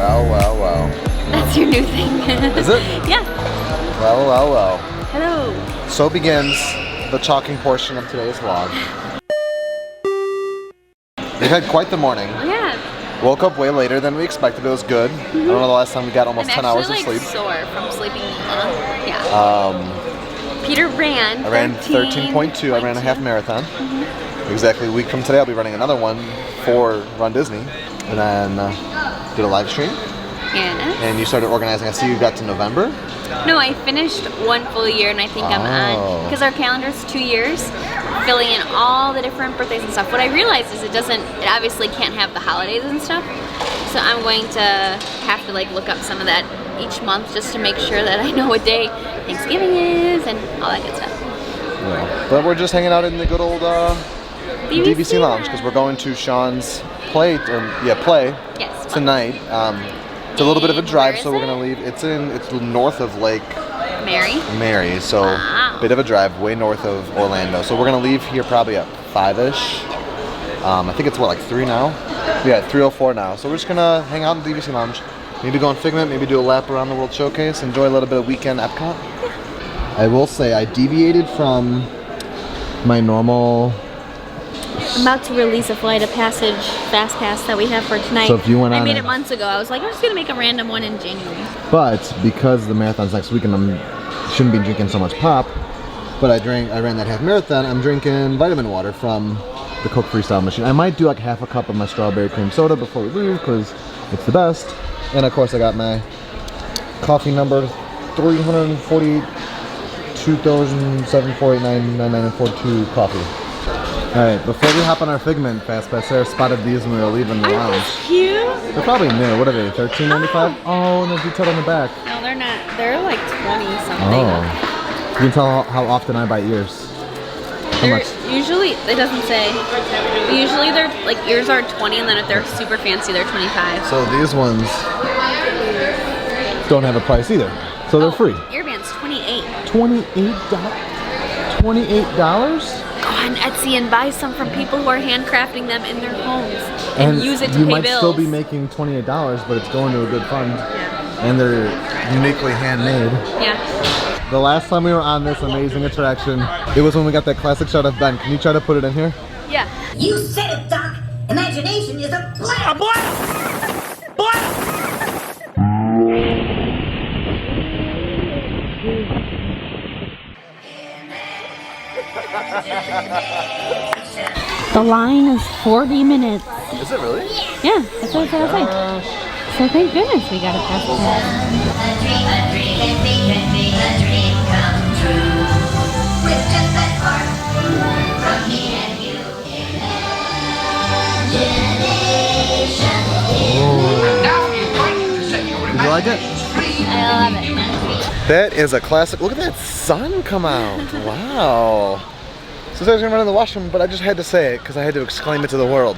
Well, well, well. That's your new thing. Is it? Yeah. Well, well, well. Hello. So begins the talking portion of today's vlog. We had quite the morning. Yeah. Woke up way later than we expected. It was good. I don't know the last time we got almost 10 hours of sleep. I'm actually sore from sleeping. Yeah. Peter ran. I ran 13.2. I ran a half marathon. Exactly a week from today, I'll be running another one for RunDisney, and then did a live stream. Yeah. And you started organizing. I see you got to November. No, I finished one full year, and I think I'm on, because our calendar's 2 years, filling in all the different birthdays and stuff. What I realized is it obviously can't have the holidays and stuff, so I'm going to have to like look up some of that each month just to make sure that I know what day Thanksgiving is and all that good stuff. Yeah. But we're just hanging out in the good old DVC lounge because we're going to Shawn's play yes, tonight. It's a little bit of a drive, so we're gonna leave. It's north of Lake Mary, so bit of a drive, way north of Orlando. So we're gonna leave here probably at 5-ish. I think it's what, like 3 now? Yeah, 3:04 now. So we're just gonna hang out in the DVC lounge. Maybe go on Figment, maybe do a lap around the World Showcase, enjoy a little bit of weekend Epcot. I will say I deviated from my normal. I'm about to release a Flight of Passage Fast Pass that we have for tonight. So if you went on I made it months ago. I was like, I'm just gonna make a random one in January. But because the marathon's next week and I shouldn't be drinking so much pop, but I ran that half marathon. I'm drinking vitamin water from the Coke Freestyle machine. I might do like half a cup of my strawberry cream soda before we leave because it's the best. And of course I got my coffee number 348 2,748,999.42 coffee. Alright, before we hop on our Figment Fast Pass, Sarah spotted these when we were leaving the lounge. Cute. They're probably new. What are they, $13.95? Oh, and they're detailed on the back. No, they're not. They're like 20 something. Oh. You can tell how often I buy ears. How much? Usually, it doesn't say. Usually they're like, ears are 20 and then if they're super fancy, they're 25. So these ones don't have a price either. So they're free. Earband's 28. $28? Go on Etsy and buy some from people who are handcrafting them in their homes and use it to pay bills. You might still be making $28, but it's going to a good fund. Yeah. And they're uniquely handmade. Yeah. The last time we were on this amazing attraction, it was when we got that classic shot of Ben. Can you try to put it in here? Yeah. You said it, Doc. Imagination is a blast. A blast. The line is 40 minutes. Is it really? Yeah, that's what I think. So thank goodness we got a fast pass. A dream come true. With just that spark from me and you. Imagination. Did you like it? I love it. That is a classic. Look at that sun come out. Wow. So I was gonna run in the washroom, but I just had to say it because I had to exclaim it to the world.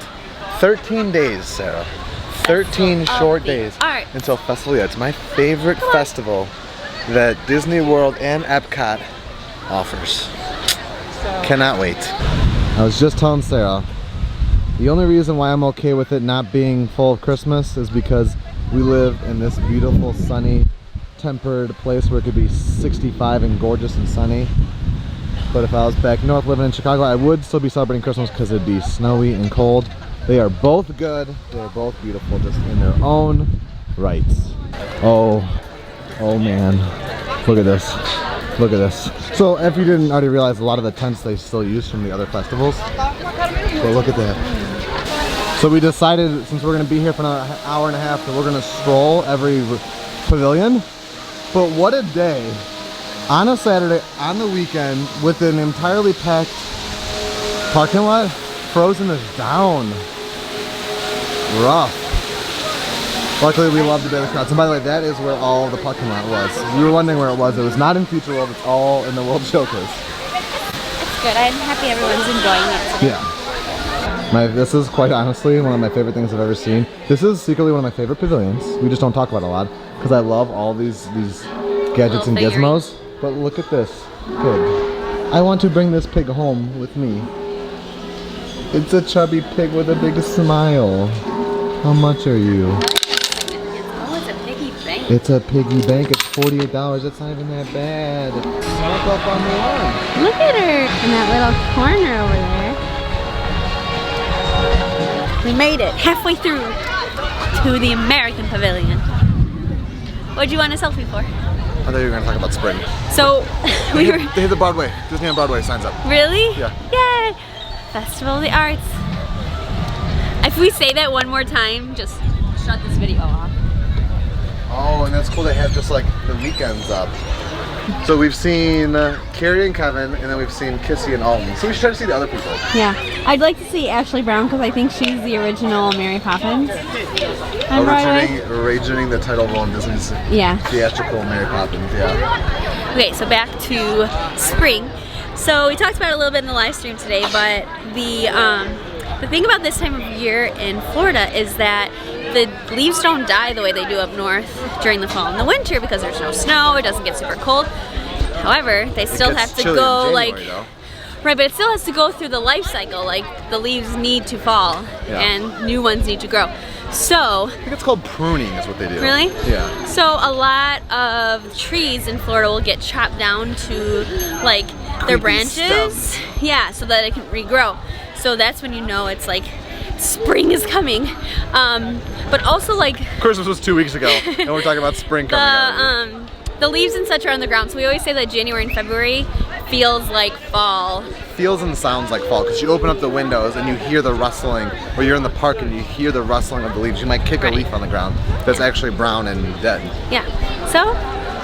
13 days, Sarah. 13 short days until Festival. Yeah, it's my favorite festival that Disney World and Epcot offers. Cannot wait. I was just telling Sarah, the only reason why I'm okay with it not being full of Christmas is because we live in this beautiful, sunny, tempered place where it could be 65 and gorgeous and sunny. But if I was back north living in Chicago, I would still be celebrating Christmas because it'd be snowy and cold. They are both good. They're both beautiful just in their own rights. Oh man. Look at this. Look at this. So if you didn't already realize, a lot of the tents they still use from the other festivals. But look at that. So we decided, since we're going to be here for another hour and a half, that we're going to stroll every pavilion. But what a day. On a Saturday, on the weekend, with an entirely packed parking lot, Frozen is down. Rough. Luckily, we love the Davis Crowds. And by the way, that is where all the parking lot was. We were wondering where it was. It was not in Future World. It's all in the World Showcase. It's good. I'm happy everyone's enjoying it today. Yeah. This is quite honestly one of my favorite things I've ever seen. This is secretly one of my favorite pavilions. We just don't talk about it a lot because I love all these gadgets and gizmos. But look at this pig. I want to bring this pig home with me. It's a chubby pig with a big smile. How much are you? It's a piggy bank. It's $48. That's not even that bad. Snuck up on the lawn. Look at her in that little corner over there. We made it halfway through to the American Pavilion. What'd you want a selfie for? I thought you were going to talk about spring. So we were. They hit the Broadway. Disney on Broadway signs up. Really? Yeah. Yay! Festival of the Arts. If we say that one more time, just shut this video off. Oh, and that's cool. They have just like the weekends up. So we've seen Carrie and Kevin, and then we've seen Kissy and Alton. So we should try to see the other people. Yeah, I'd like to see Ashley Brown because I think she's the original Mary Poppins. Originating the title role in Disney's theatrical Mary Poppins, yeah. Okay, so back to spring. So we talked about it a little bit in the live stream today, but the thing about this time of year in Florida is that the leaves don't die the way they do up north during the fall and the winter because there's no snow, it doesn't get super cold. However, they still have to go right, but it still has to go through the life cycle, like the leaves need to fall and new ones need to grow. So I think it's called pruning is what they do. Really? Yeah. So a lot of trees in Florida will get chopped down to like their branches. Stumps. Yeah, so that it can regrow. So that's when you know it's like spring is coming. But also like Christmas was 2 weeks ago and we're talking about spring coming out. The leaves and such are on the ground. So we always say that January and February feels like fall. Feels and sounds like fall because you open up the windows and you hear the rustling, or you're in the park and you hear the rustling of the leaves. You might kick a leaf on the ground that's actually brown and dead. Yeah. So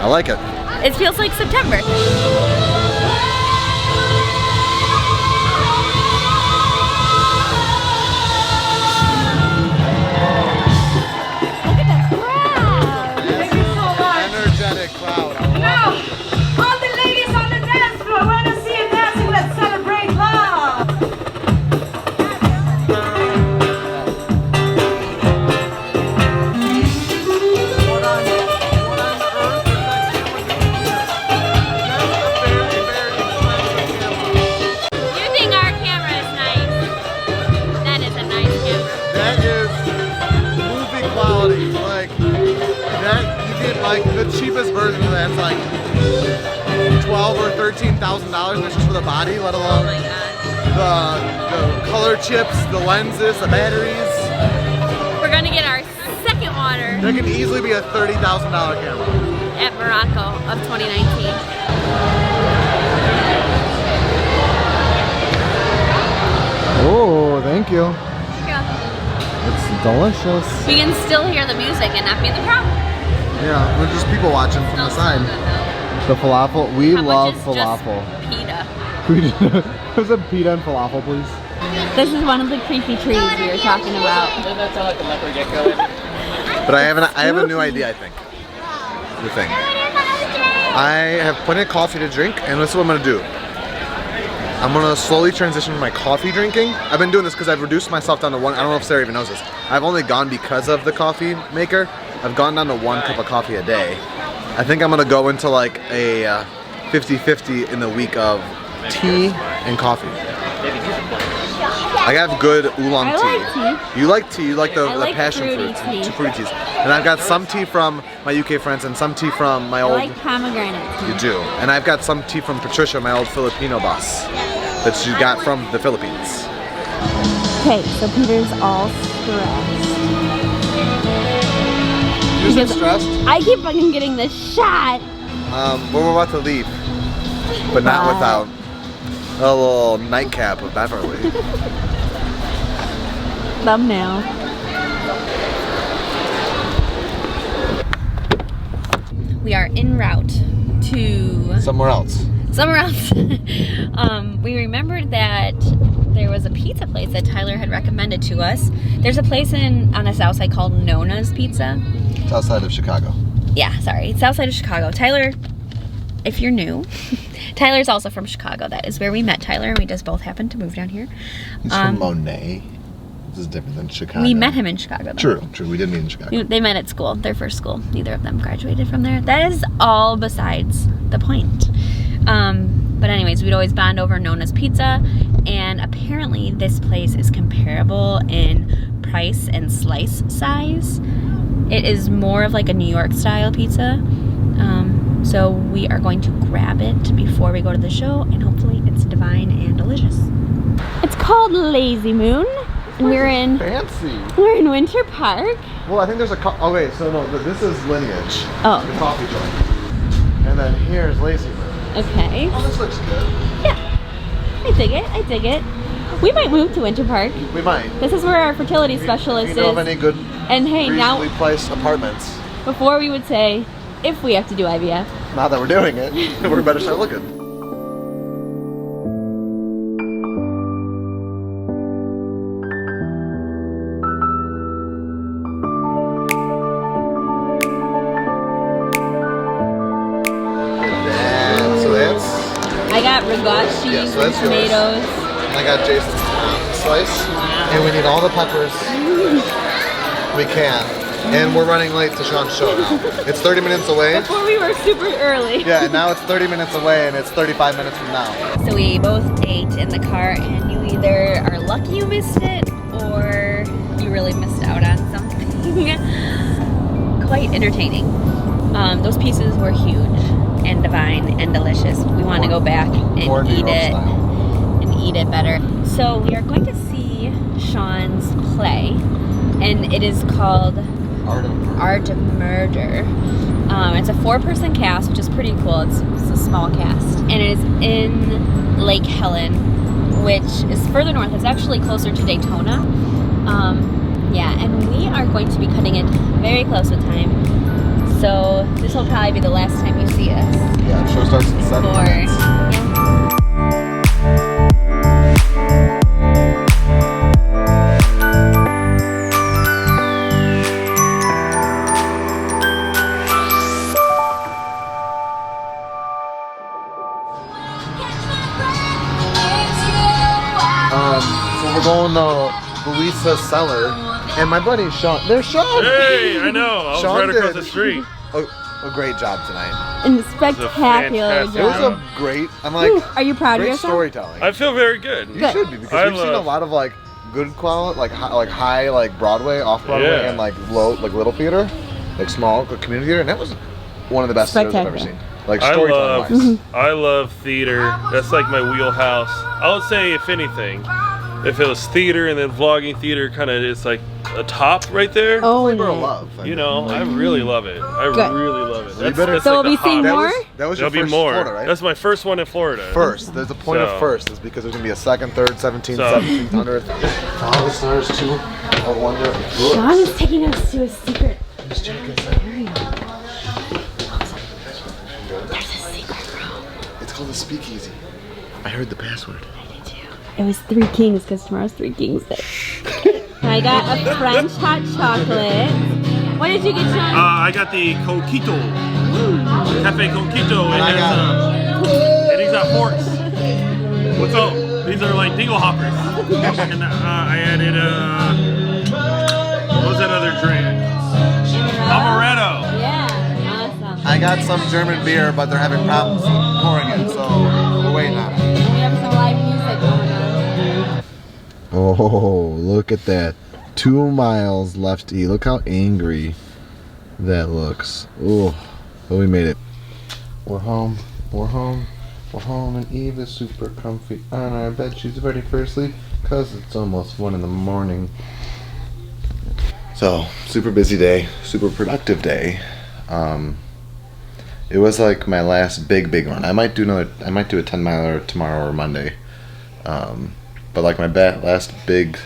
I like it. It feels like September. Crowd. Now, all the ladies on the dance floor, want to see you dancing, let's celebrate love. You think our camera is nice? That is a nice camera. That is movie quality. Like that. Like the cheapest version of that's like $12,000 or $13,000. That's just for the body, let alone the color chips, the lenses, the batteries. We're gonna get our second water That can easily be a $30,000 camera. at Morocco of 2019. Oh, thank you. Yeah. It's delicious. We can still hear the music and not be the problem. Yeah, we're just people watching from the side. The falafel, we How love much is falafel. Just pita. There's a pita and falafel, please. This is one of the creepy trees we were talking about. But I have a new idea, I think. The thing. I have plenty of coffee to drink, and this is what I'm gonna do. I'm gonna slowly transition from my coffee drinking. I've been doing this because I've reduced myself down to one. I don't know if Sarah even knows this. I've only gone because of the coffee maker. I've gone down to 1 cup of coffee a day. I think I'm gonna go into like a 50-50 in the week of tea and coffee. I have good oolong tea. I like tea. You like tea, you like the like passion fruity fruit, tea. fruity teas. And I've got some tea from my UK friends and some tea from my I old... like pomegranate tea. You do. And I've got some tea from Patricia, my old Filipino boss, that she got from the Philippines. Okay, so Peter's all stressed. You're so stressed? I keep fucking getting this shot. We're about to leave, but not without a little nightcap of Beverly. Thumbnail. We are en route to Somewhere else. We remembered that there was a pizza place that Tyler had recommended to us. There's a place on the south side called Nona's Pizza. It's outside of Chicago. Yeah, sorry, it's outside of Chicago. Tyler, if you're new, Tyler's also from Chicago. That is where we met Tyler, and we just both happened to move down here. He's from Monet. This is different than Chicago. We met him in Chicago, though. True. We did meet in Chicago. They met at school, their first school. Neither of them graduated from there. That is all besides the point. But anyways, we'd always bond over Nona's Pizza, and apparently this place is comparable in price and slice size It is more of like a New York style pizza. So we are going to grab it before we go to the show, and hopefully it's divine and delicious. It's called Lazy Moon, and we're in Winter Park. Well, I think there's a oh wait, so no, this is Lineage. Oh. The coffee joint. And then here's Lazy Moon. Okay. Oh, this looks good. Yeah. I dig it. I dig it. We might move to Winter Park. We might. This is where our fertility specialist If you know is. of any good, And hey, now reasonably priced apartments. before we would say if we have to do IVF. Now that we're doing it, we better start looking. I got rigatoni cheese so that's and yours. tomatoes. I got Jason's slice. And we need all the peppers we can. And we're running late to Shawn's show now. It's 30 minutes away. Before we were super early. Yeah, and now it's 30 minutes away and it's 35 minutes from now. So we both ate in the car, and you either are lucky you missed it or you really missed out on something quite entertaining. Those pieces were huge and divine and delicious. We want to go back and eat it better. So we are going to see Shawn's play, and it is called Art of Murder. It's a 4-person cast, which is pretty cool. It's a small cast, and it is in Lake Helen, which is further north. It's actually closer to Daytona. Yeah, and we are going to be cutting it very close with time. So this will probably be the last time you see us. Yeah, the show starts in 7 minutes. Yeah. So we're going to Louisa's Cellar, and my buddy Shawn. There's Shawn! Hey, I know. I was Shawn right across did the street. A great job tonight. And spectacular fantastic- It was job. a great, I'm like, Ooh, are you proud of great yourself? storytelling. I feel very good. You should be, because we've seen a lot of like good quality, like high, like Broadway, off Broadway, Yeah. and like low, like little theater, like small community theater, and that was one of the best theaters I've ever seen. Like storytelling wise. I love theater. That's like my wheelhouse. I would say, if anything, if it was theater and then vlogging theater, kind of is like a top right there. Oh, Labor of yeah. love. You know, I really love it. I Good. really love it. So you better- So like we'll be the seeing hot- more? That was your There'll be first more. Florida, right? That's my first one in Florida. First. There's a point of So- first, is because there's gonna be a second, third, 17th, So- 1700th. Follow the stars too. I wonder. Shawn is taking us to a secret area. There's a secret room. It's called the Speakeasy. I heard the password. It was 3 Kings because tomorrow's 3 Kings Day. I got a French hot chocolate. What did you get, Shawn? I got the Coquito. Cafe Coquito. And I got And these are forks. What's up? These are like dingle hoppers. And I added, what was that other drink? Amaretto. Yeah, awesome. I got some German beer, but they're having problems pouring it, so we're waiting on it. We have some live music going on. Oh, look at that. 2 miles left to eat. Look how angry that looks. Oh, but we made it. We're home. We're home. We're home, and Eve is super comfy on our bed. She's ready for sleep because it's almost 1 in the morning. So, super busy day, super productive day. It was like my last big run. I might do a 10 miler tomorrow or Monday. But like my last big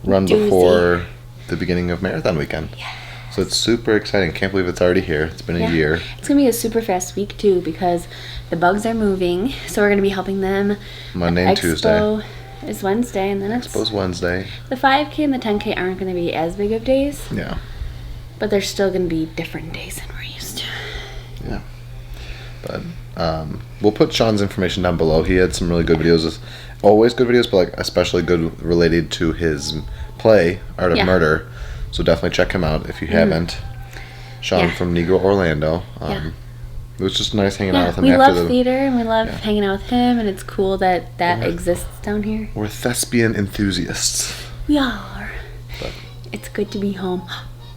run Doozy. before the beginning of marathon weekend. Yes. So it's super exciting. Can't believe it's already here. It's been a year. It's gonna be a super fast week too because the bugs are moving. So we're gonna be helping them. Monday and Tuesday. Expo is Wednesday, and then it's Expo's Wednesday. the 5K and the 10K aren't gonna be as big of days, Yeah. but they're still gonna be different days than we're used to. Yeah. But we'll put Shawn's information down below. He had some really good videos. Always good videos, but like especially good related to his play, Art of Yeah. Murder. So definitely check him out if you haven't. Shawn Yeah. from Negrorlando. Yeah. It was just nice hanging out Yeah, with him we after love the. theater and we love Yeah. hanging out with him, and it's cool that Yeah. exists down here. We're thespian enthusiasts. We are. But- It's good to be home.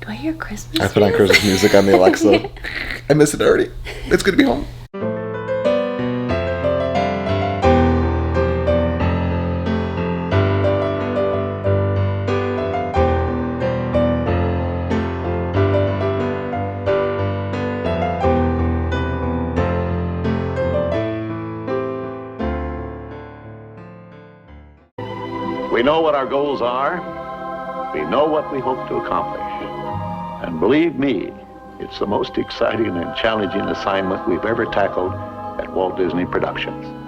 Do I hear Christmas? I put on Christmas music on the Alexa. I miss it already. It's good to be home. We know what our goals are. We know what we hope to accomplish. And believe me, it's the most exciting and challenging assignment we've ever tackled at Walt Disney Productions.